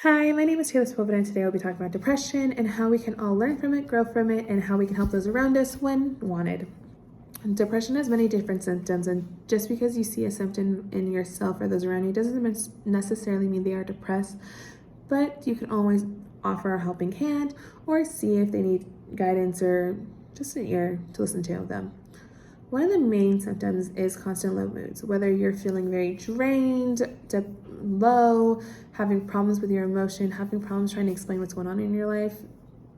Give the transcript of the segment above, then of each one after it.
Hi, my name is Taylor Spilman, and today I'll be talking about depression and how we can all learn from it, grow from it, and how we can help those around us when wanted. Depression has many different symptoms, and just because you see a symptom in yourself or those around you doesn't necessarily mean they are depressed, but you can always offer a helping hand or see if they need guidance or just an ear to listen to them. One of the main symptoms is constant low moods, whether you're feeling very drained, low, having problems with your emotion, having problems trying to explain what's going on in your life.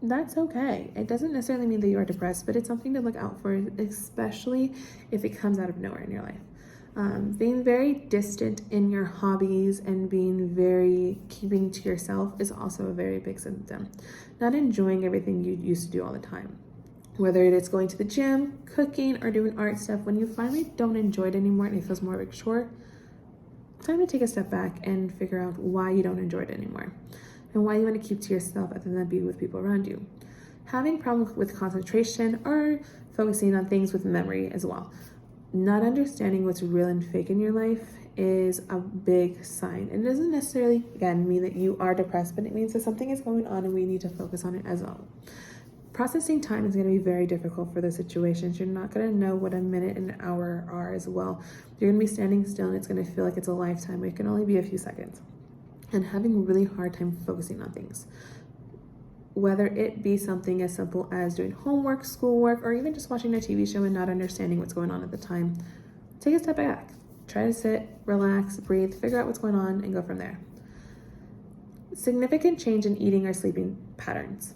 That's okay. It doesn't necessarily mean that you are depressed, but it's something to look out for, especially if it comes out of nowhere in your life. Being very distant in your hobbies and being very keeping to yourself is also a very big symptom. Not enjoying everything you used to do all the time. Whether it's going to the gym, cooking, or doing art stuff, when you finally don't enjoy it anymore and it feels more of a chore, time to take a step back and figure out why you don't enjoy it anymore and why you want to keep to yourself other than be with people around you. Having problems with concentration or focusing on things with memory as well. Not understanding what's real and fake in your life is a big sign. And it doesn't necessarily, again, mean that you are depressed, but it means that something is going on and we need to focus on it as well. Processing time is going to be very difficult for those situations. You're not going to know what a minute and an hour are as well. You're going to be standing still and it's going to feel like it's a lifetime. It can only be a few seconds. And having a really hard time focusing on things. Whether it be something as simple as doing homework, schoolwork, or even just watching a TV show and not understanding what's going on at the time. Take a step back. Try to sit, relax, breathe, figure out what's going on, and go from there. Significant change in eating or sleeping patterns.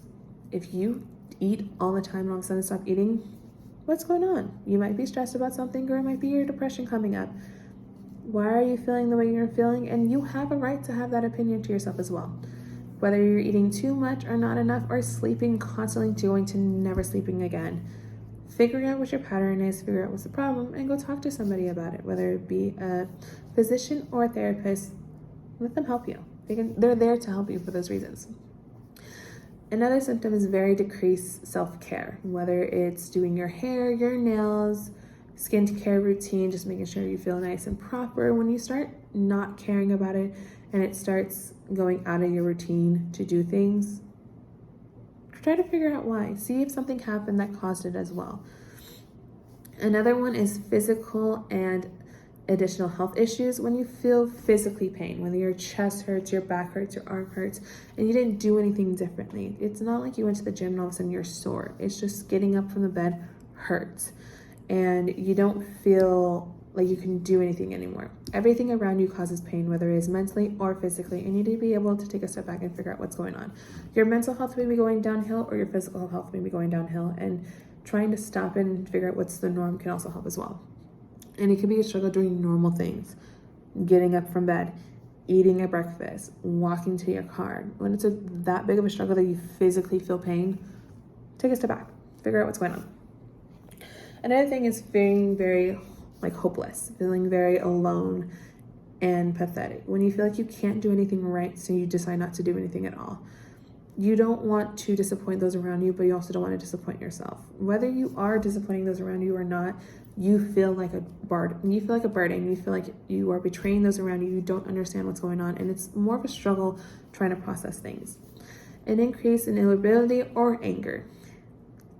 If you eat all the time and all of a sudden stop eating, what's going on? You might be stressed about something, or it might be your depression coming up. Why are you feeling the way you're feeling? And you have a right to have that opinion to yourself as well. Whether you're eating too much or not enough, or sleeping constantly going to never sleeping again, figuring out what your pattern is, figure out what's the problem, and go talk to somebody about it, whether it be a physician or a therapist. Let them help you. They're there to help you for those reasons. Another symptom is very decreased self-care, whether it's doing your hair, your nails, skincare routine, just making sure you feel nice and proper. When you start not caring about it and it starts going out of your routine to do things, try to figure out why. See if something happened that caused it as well. Another one is physical and additional health issues. When you feel physically pain, whether your chest hurts, your back hurts, your arm hurts, and you didn't do anything differently. It's not like you went to the gym and all of a sudden you're sore. It's just getting up from the bed hurts and you don't feel like you can do anything anymore. Everything around you causes pain, whether it is mentally or physically, and you need to be able to take a step back and figure out what's going on. Your mental health may be going downhill or your physical health may be going downhill, and trying to stop it and figure out what's the norm can also help as well. And it could be a struggle doing normal things, getting up from bed, eating a breakfast, walking to your car. When it's that big of a struggle that you physically feel pain, take a step back, figure out what's going on. Another thing is feeling very hopeless, feeling very alone and pathetic. When you feel like you can't do anything right, so you decide not to do anything at all. You don't want to disappoint those around you, but you also don't want to disappoint yourself. Whether you are disappointing those around you or not, you feel like a burden. You feel like a burden. You feel like you are betraying those around you. You don't understand what's going on, and it's more of a struggle trying to process things. An increase in irritability or anger.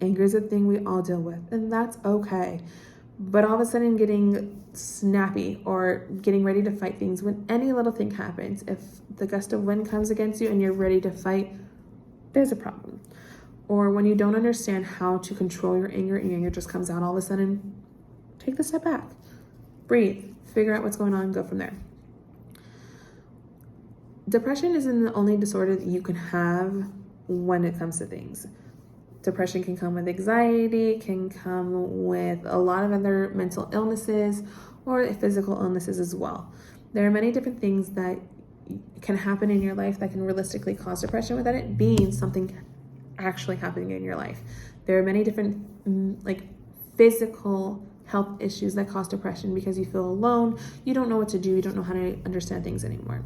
Anger is a thing we all deal with, and that's okay. But all of a sudden getting snappy or getting ready to fight things when any little thing happens, if the gust of wind comes against you and you're ready to fight, there's a problem. Or when you don't understand how to control your anger and your anger just comes out all of a sudden, take the step back, breathe, figure out what's going on, go from there. Depression isn't the only disorder that you can have when it comes to things. Depression can come with anxiety, can come with a lot of other mental illnesses or physical illnesses as well. There are many different things that can happen in your life that can realistically cause depression without it being something actually happening in your life. There are many different physical health issues that cause depression because you feel alone, you don't know what to do, you don't know how to understand things anymore.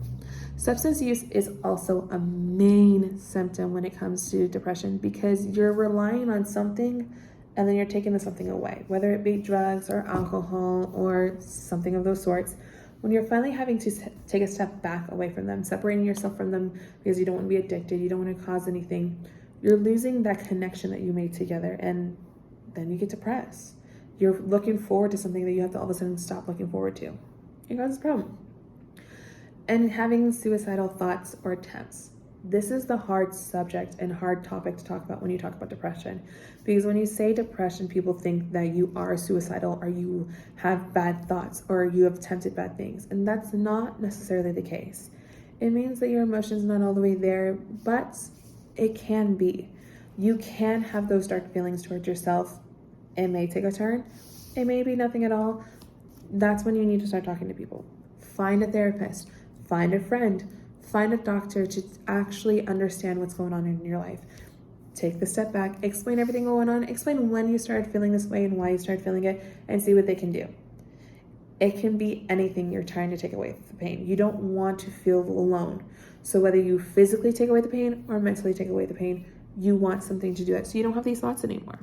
Substance use is also a main symptom when it comes to depression because you're relying on something and then you're taking the something away, whether it be drugs or alcohol or something of those sorts. when you're finally having to take a step back away from them, separating yourself from them because you don't want to be addicted, you don't want to cause anything, you're losing that connection that you made together, and then you get depressed. You're looking forward to something that you have to all of a sudden stop looking forward to. It causes a problem. And having suicidal thoughts or attempts. This is the hard subject and hard topic to talk about when you talk about depression. Because when you say depression, people think that you are suicidal or you have bad thoughts or you have attempted bad things. And that's not necessarily the case. It means that your emotions are not all the way there, but it can be. You can have those dark feelings towards yourself. It may take a turn. It may be nothing at all. That's when you need to start talking to people. Find a therapist. Find a friend. Find a doctor to actually understand what's going on in your life. Take the step back, explain everything going on, explain when you started feeling this way and why you started feeling it, and see what they can do. It can be anything you're trying to take away the pain. You don't want to feel alone. So whether you physically take away the pain or mentally take away the pain, you want something to do that so you don't have these thoughts anymore.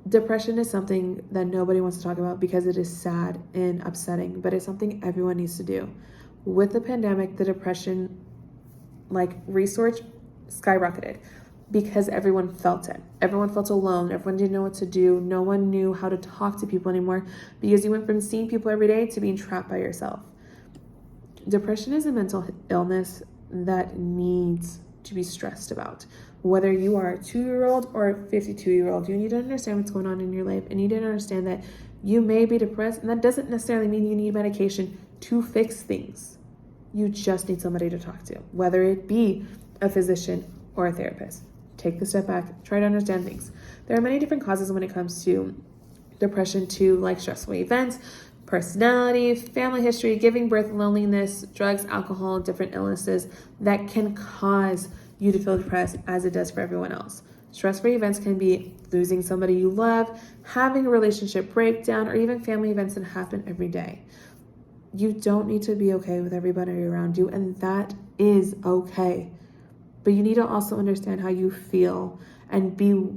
Depression is something that nobody wants to talk about because it is sad and upsetting, but it's something everyone needs to do. With the pandemic, the depression research skyrocketed because everyone felt it. Everyone felt alone. Everyone didn't know what to do. No one knew how to talk to people anymore because you went from seeing people every day to being trapped by yourself. Depression is a mental illness that needs to be stressed about. Whether you are a 2-year-old or a 52-year-old, you need to understand what's going on in your life and you need to understand that you may be depressed, and that doesn't necessarily mean you need medication to fix things. You just need somebody to talk to, whether it be a physician or a therapist. Take the step back, try to understand things. There are many different causes when it comes to depression too, like stressful events, personality, family history, giving birth, loneliness, drugs, alcohol, different illnesses that can cause you to feel depressed as it does for everyone else. Stressful events can be losing somebody you love, having a relationship breakdown, or even family events that happen every day. You don't need to be okay with everybody around you, and that is okay. But you need to also understand how you feel and be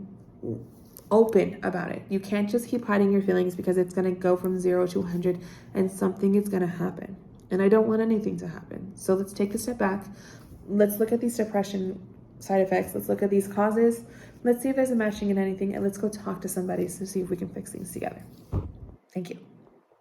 open about it. You can't just keep hiding your feelings because it's going to go from 0 to 100 and something is going to happen. And I don't want anything to happen. So let's take a step back. Let's look at these depression side effects. Let's look at these causes. Let's see if there's a matching in anything, and let's go talk to somebody to see if we can fix things together. Thank you.